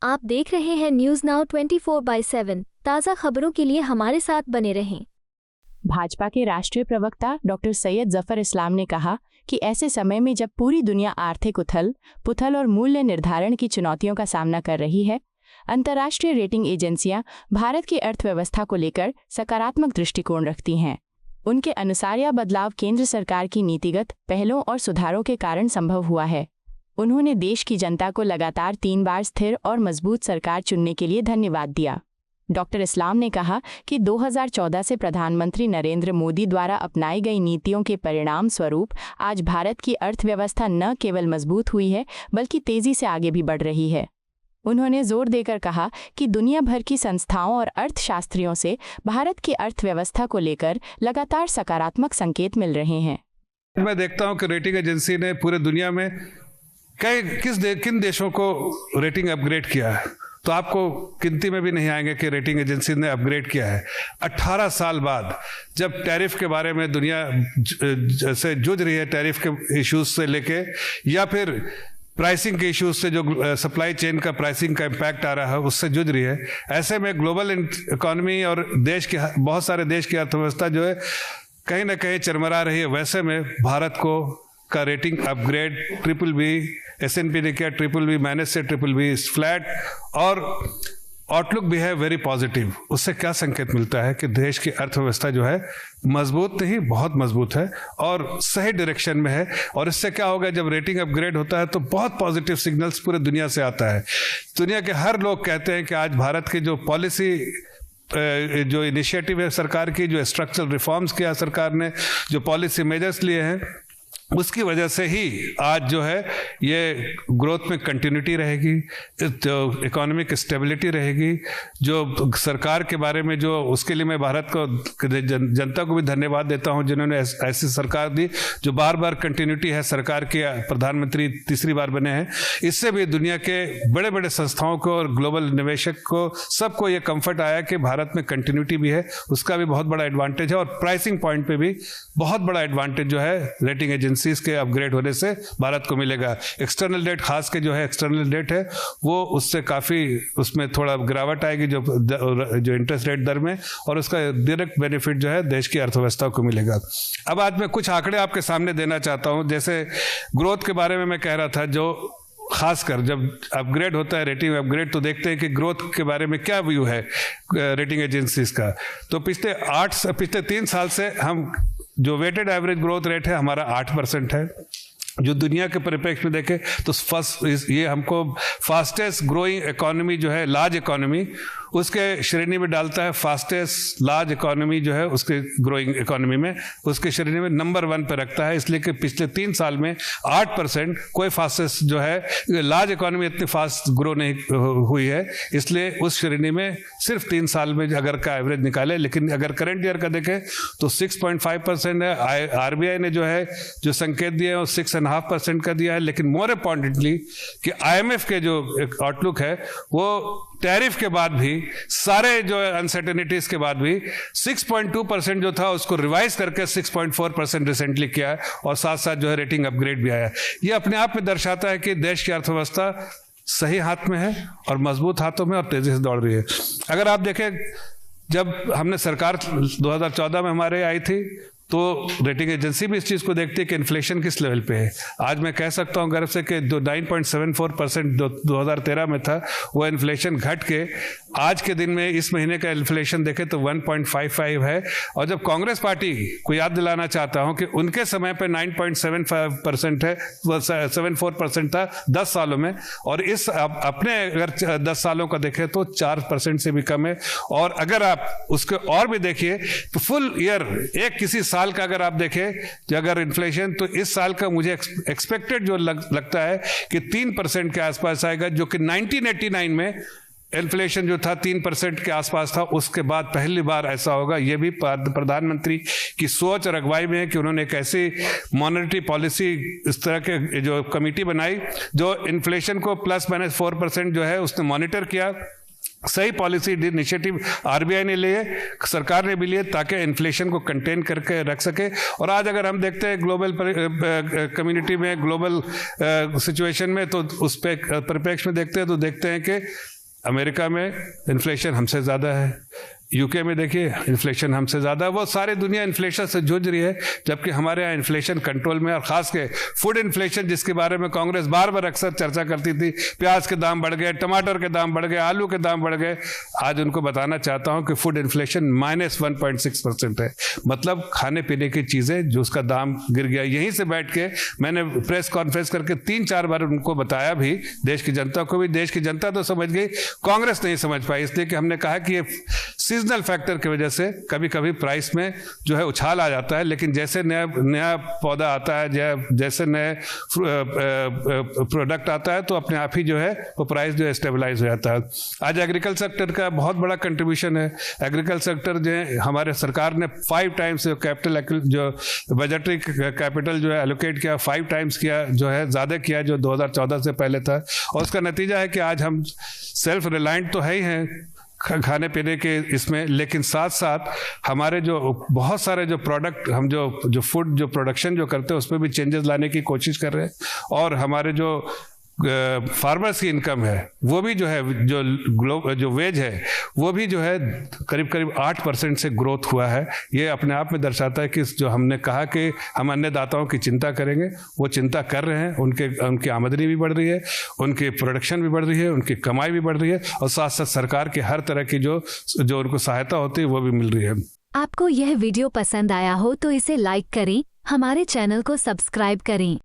आप देख रहे हैं न्यूज नाउ 24/7। ताज़ा खबरों के लिए हमारे साथ बने रहें। भाजपा के राष्ट्रीय प्रवक्ता डॉक्टर सैयद जफर इस्लाम ने कहा कि ऐसे समय में जब पूरी दुनिया आर्थिक उथल-पुथल और मूल्य निर्धारण की चुनौतियों का सामना कर रही है, अंतर्राष्ट्रीय रेटिंग एजेंसियां भारत की अर्थव्यवस्था को लेकर सकारात्मक दृष्टिकोण रखती हैं। उनके अनुसार यह बदलाव केंद्र सरकार की नीतिगत पहलों और सुधारों के कारण संभव हुआ है। उन्होंने देश की जनता को लगातार 3 बार स्थिर और मजबूत सरकार चुनने के लिए धन्यवाद दिया। डॉक्टर इस्लाम ने कहा कि 2014 से प्रधानमंत्री नरेंद्र मोदी द्वारा अपनाई गई नीतियों के परिणाम स्वरूप आज भारत की अर्थव्यवस्था न केवल मजबूत हुई है बल्कि तेजी से आगे भी बढ़ रही है। उन्होंने जोर देकर कहा कि दुनिया भर की संस्थाओं और अर्थशास्त्रियों से भारत की अर्थव्यवस्था को लेकर लगातार सकारात्मक संकेत मिल रहे हैं। मैं देखता हूं कि रेटिंग एजेंसी ने पूरे दुनिया में किन देशों को रेटिंग अपग्रेड किया है, तो आपको गिनती में भी नहीं आएंगे कि रेटिंग एजेंसी ने अपग्रेड किया है। 18 साल बाद जब टैरिफ के बारे में दुनिया से जूझ रही है, टैरिफ के इश्यूज से लेके या फिर प्राइसिंग के इश्यूज से, जो सप्लाई चेन का प्राइसिंग का इम्पैक्ट आ रहा है उससे जूझ रही है, ऐसे में ग्लोबल इकोनॉमी और देश के बहुत सारे देश की अर्थव्यवस्था जो है कहीं ना कहीं चरमरा रही है। वैसे में भारत का रेटिंग अपग्रेड BBB S&P ने किया, BBB माइनस से BBB फ्लैट, और आउटलुक भी है वेरी पॉजिटिव। उससे क्या संकेत मिलता है कि देश की अर्थव्यवस्था जो है मजबूत नहीं, बहुत मजबूत है और सही डायरेक्शन में है। और इससे क्या होगा, जब रेटिंग अपग्रेड होता है तो बहुत पॉजिटिव सिग्नल्स पूरे दुनिया से आता है। दुनिया के हर लोग कहते हैं कि आज भारत की जो पॉलिसी, जो इनिशिएटिव है सरकार की, जो स्ट्रक्चरल रिफॉर्म्स किया सरकार ने, जो पॉलिसी मेजर्स लिए हैं, उसकी वजह से ही आज जो है ये ग्रोथ में कंटिन्यूटी रहेगी, जो इकोनॉमिक स्टेबिलिटी रहेगी। जो सरकार के बारे में जो, उसके लिए मैं भारत को जनता को भी धन्यवाद देता हूं जिन्होंने ऐसी सरकार दी जो बार बार कंटिन्यूटी है सरकार के। प्रधानमंत्री तीसरी बार बने हैं। इससे भी दुनिया के बड़े बड़े संस्थाओं को और ग्लोबल निवेशक को सबको ये कंफर्ट आया कि भारत में कंटिन्यूटी भी है, उसका भी बहुत बड़ा एडवांटेज है। और प्राइसिंग पॉइंट पे भी बहुत बड़ा एडवांटेज जो है रेटिंग एजेंसी के अपग्रेड होने से भारत को मिलेगा। एक्सटर्नल डेट, खास के जो है एक्सटर्नल डेट है, वो उससे काफी, उसमें थोड़ा गिरावट आएगी जो इंटरेस्ट रेट दर में, और उसका डायरेक्ट बेनिफिट जो है देश की अर्थव्यवस्था को मिलेगा। अब आज मैं कुछ आंकड़े आपके सामने देना चाहता हूं। जैसे ग्रोथ के बारे में मैं कह रहा था, जो खासकर जब अपग्रेड होता है, रेटिंग अपग्रेड, तो देखते हैं कि ग्रोथ के बारे में क्या व्यू है रेटिंग एजेंसीज का। तो पिछले 3 साल से हम जो वेटेड एवरेज ग्रोथ रेट है हमारा 8% है। जो दुनिया के परिप्रेक्ष्य में देखें तो ये हमको फास्टेस्ट ग्रोइंग इकोनॉमी जो है, लार्ज इकोनॉमी, उसके श्रेणी में डालता है। फास्टेस्ट लार्ज इकोनॉमी जो है उसके ग्रोइंग इकोनॉमी में, उसके श्रेणी में नंबर 1 पे रखता है। इसलिए कि पिछले 3 साल में 8%, कोई फास्टेस्ट जो है लार्ज इकोनॉमी इतनी फास्ट ग्रो नहीं हुई है, इसलिए उस श्रेणी में सिर्फ 3 साल में अगर का एवरेज निकाले। लेकिन अगर करंट ईयर का देखें तो 6.5% है। RBI ने जो संकेत दिए हैं वो 6.5% का दिया है। लेकिन मोर इम्पॉर्टेंटली कि IMF के जो आउटलुक है वो टैरिफ के बाद भी, सारे जो अनसर्टेनिटीज के बाद भी 6.2% जो था उसको रिवाइज करके 6.4% रिसेंटली किया है, और साथ साथ जो है रेटिंग अपग्रेड भी आया है। ये अपने आप में दर्शाता है कि देश की अर्थव्यवस्था सही हाथ में है और मजबूत हाथों में और तेजी से दौड़ रही है। अगर आप देखें, जब हमने सरकार 2014 में हमारे आई थी तो रेटिंग एजेंसी भी इस चीज को देखती है कि इन्फ्लेशन किस लेवल पे है। आज मैं कह सकता हूं गर्व से कि 9.74% 2013 में था, वो इन्फ्लेशन घट के आज के दिन में इस महीने का इन्फ्लेशन देखें तो 1.55 है। और जब कांग्रेस पार्टी को याद दिलाना चाहता हूं कि उनके समय पे 9.75% है, 74% था 10 सालों में, और इस अपने अगर 10 सालों का देखें तो 4% से भी कम है। और अगर आप उसके और भी देखिए तो फुल ईयर एक किसी साल का अगर आप देखें कि अगर इन्फ्लेशन, तो इस साल का मुझे एक्सपेक्टेड जो लगता है कि 3% के आसपास आएगा, जो कि 1989 में इन्फ्लेशन जो था 3% के आसपास था। उसके बाद पहली बार ऐसा होगा। यह भी प्रधानमंत्री की सोच और अगुवाई में है कि उन्होंने एक ऐसी मॉनेटरी पॉलिसी, इस तरह के जो कमेटी बनाई जो इन्फ्लेशन को ±4% जो है उसने मॉनिटर किया, सही पॉलिसी इनिशिएटिव आरबीआई ने लिए, सरकार ने भी लिए, ताकि इन्फ्लेशन को कंटेन करके रख सके। और आज अगर हम देखते हैं ग्लोबल कम्युनिटी में, ग्लोबल सिचुएशन में, तो उस परिप्रेक्ष्य में देखते हैं तो देखते हैं कि अमेरिका में इन्फ्लेशन हमसे ज़्यादा है, यूके में देखिए इन्फ्लेशन हमसे ज़्यादा है। वो सारी दुनिया इन्फ्लेशन से जूझ रही है, जबकि हमारे यहाँ इन्फ्लेशन कंट्रोल में, और ख़ास के फूड इन्फ्लेशन जिसके बारे में कांग्रेस बार बार अक्सर चर्चा करती थी, प्याज के दाम बढ़ गए, टमाटर के दाम बढ़ गए, आलू के दाम बढ़ गए। आज उनको बताना चाहता हूँ कि फूड इन्फ्लेशन -1.6% है, मतलब खाने पीने की चीज़ें जो उसका दाम गिर गया। यहीं से बैठ के मैंने प्रेस कॉन्फ्रेंस करके 3-4 बार उनको बताया भी, देश की जनता को भी। देश की जनता तो समझ गई, कांग्रेस नहीं समझ पाई, इसलिए कि हमने कहा कि ये सीजनल फैक्टर की वजह से कभी कभी प्राइस में जो है उछाल आ जाता है, लेकिन जैसे नया पौधा आता है, जैसे नए प्रोडक्ट आता है, तो अपने आप ही जो है वो प्राइस जो है स्टेबलाइज हो जाता है। आज एग्रीकल्चर सेक्टर का बहुत बड़ा कंट्रीब्यूशन है। एग्रीकल्चर सेक्टर जो है, हमारे सरकार ने 5 टाइम्स कैपिटल, जो बजटरी कैपिटल जो है एलोकेट किया, 5 टाइम्स किया, जो है ज़्यादा किया जो 2014 से पहले था। और उसका नतीजा है कि आज हम सेल्फ रिलायंट तो है ही हैं खाने पीने के इसमें, लेकिन साथ साथ हमारे जो बहुत सारे जो प्रोडक्ट, हम जो फूड जो प्रोडक्शन जो करते हैं उसमें भी चेंजेस लाने की कोशिश कर रहे हैं। और हमारे जो फार्मर्स की इनकम है वो भी जो है, जो वेज है वो भी जो है करीब 8% से ग्रोथ हुआ है। ये अपने आप में दर्शाता है कि जो हमने कहा कि हम अन्नदाताओं की चिंता करेंगे, वो चिंता कर रहे हैं। उनकी आमदनी भी बढ़ रही है, उनकी प्रोडक्शन भी बढ़ रही है, उनकी कमाई भी बढ़ रही है, और साथ साथ सरकार की हर तरह की जो उनको सहायता होती है वो भी मिल रही है। आपको यह वीडियो पसंद आया हो तो इसे लाइक करें, हमारे चैनल को सब्सक्राइब करें।